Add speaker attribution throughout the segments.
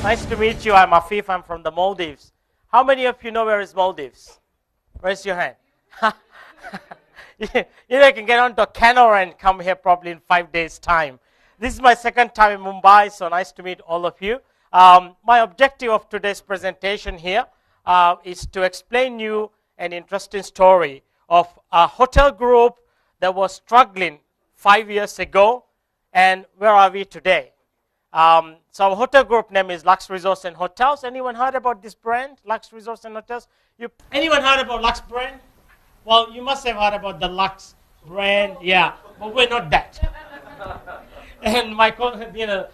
Speaker 1: Nice to meet you. I'm Afeef. I'm from the Maldives. How many of you know where is Maldives? Raise your hand. I can get onto a canoe and come here probably in 5 days' time. This is my second time in Mumbai, so nice to meet all of you. My objective of today's presentation here is to explain you an interesting story of a hotel group that was struggling 5 years ago, and where are we today? So our hotel group name is Lux Resorts and Hotels. Anyone heard about this brand, Lux Resorts and Hotels? Anyone heard about Lux brand? Well, you must have heard about the Lux brand, yeah, but we're not that. And I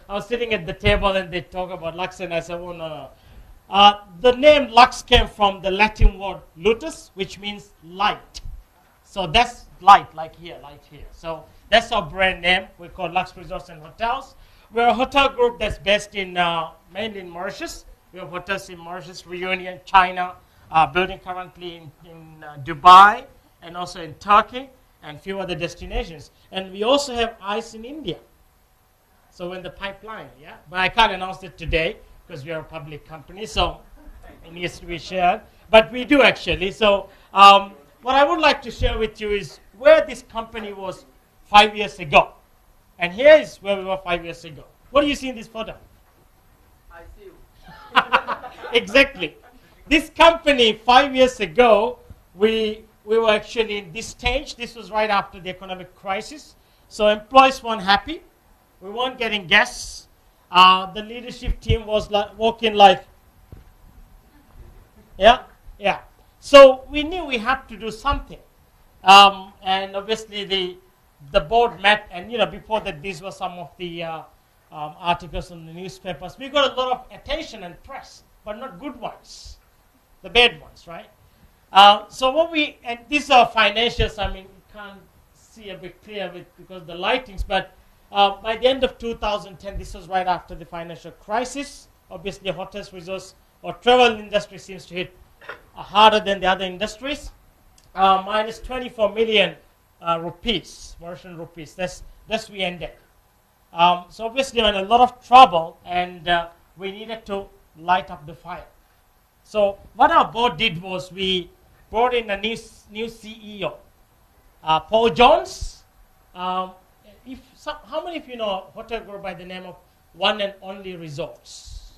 Speaker 1: was sitting at the table and they talk about Lux, and I said, oh, no. The name Lux came from the Latin word lutus, which means light. So that's light, like here, light here. So that's our brand name. We call Lux Resorts and Hotels. We're a hotel group that's based in mainly in Mauritius. We have hotels in Mauritius, Reunion, China, building currently in Dubai, and also in Turkey, and a few other destinations. And we also have eyes in India. So we're in the pipeline, yeah? But I can't announce it today because we are a public company, so it needs to be shared. But we do actually. So what I would like to share with you is where this company was 5 years ago. And here is where we were 5 years ago. What do you see in this photo?
Speaker 2: I see you.
Speaker 1: Exactly. This company 5 years ago, we were actually in this stage. This was right after the economic crisis. So employees weren't happy. We weren't getting guests. The leadership team was working like, yeah. So we knew we had to do something. And obviously the board met, and before that, these were some of the articles in the newspapers. We got a lot of attention and press, but not good ones, the bad ones, right? And these are financials. I mean, you can't see a bit clear because of the lightings, but by the end of 2010, this was right after the financial crisis. Obviously, hotels, resorts, or travel industry seems to hit harder than the other industries. Minus 24 million rupees, Mauritian rupees. That's we ended. So obviously we're in a lot of trouble, and we needed to light up the fire. So what our board did was we brought in a new CEO, Paul Jones. How many of you know a hotel group by the name of One and Only Resorts?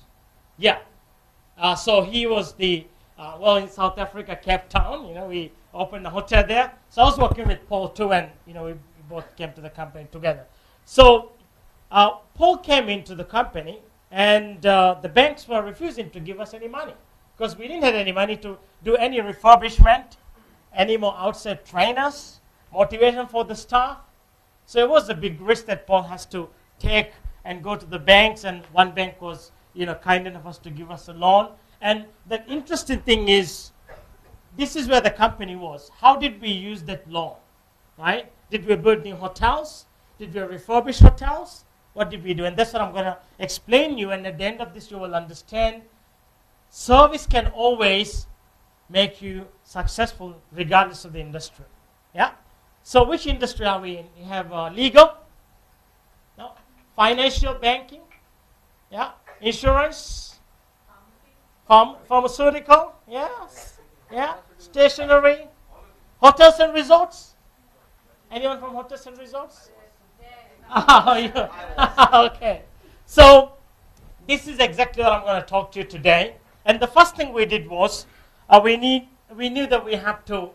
Speaker 1: Yeah. So he was in South Africa, Cape Town. We opened a hotel there. So I was working with Paul too, and we both came to the company together. So Paul came into the company, and the banks were refusing to give us any money because we didn't have any money to do any refurbishment, any more outside trainers, motivation for the staff. So it was a big risk that Paul has to take and go to the banks, and one bank was kind enough to give us a loan. And the interesting thing is, this is where the company was. How did we use that loan, right? Did we build new hotels? Did we refurbish hotels? What did we do? And that's what I'm going to explain you. And at the end of this, you will understand service can always make you successful regardless of the industry. Yeah? So which industry are we in? You have legal, no? Financial, banking, yeah? Insurance, pharmaceutical, yes. Yeah, stationery, hotels and resorts. Anyone from hotels and resorts? Okay. So this is exactly what I'm going to talk to you today. And the first thing we did was we knew that we have to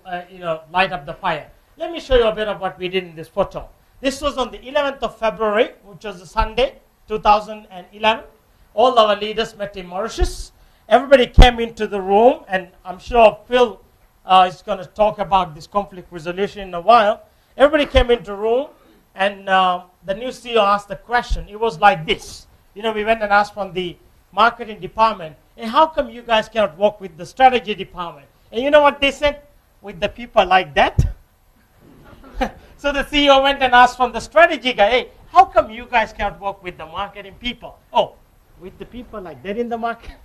Speaker 1: light up the fire. Let me show you a bit of what we did in this photo. This was on the 11th of February, which was a Sunday, 2011. All our leaders met in Mauritius. Everybody came into the room, and I'm sure Phil is going to talk about this conflict resolution in a while. Everybody came into the room, and the new CEO asked the question. It was like this. We went and asked from the marketing department, hey, how come you guys cannot work with the strategy department? And you know what they said? With the people like that? So the CEO went and asked from the strategy guy, hey, how come you guys cannot work with the marketing people? Oh, with the people like that in the market?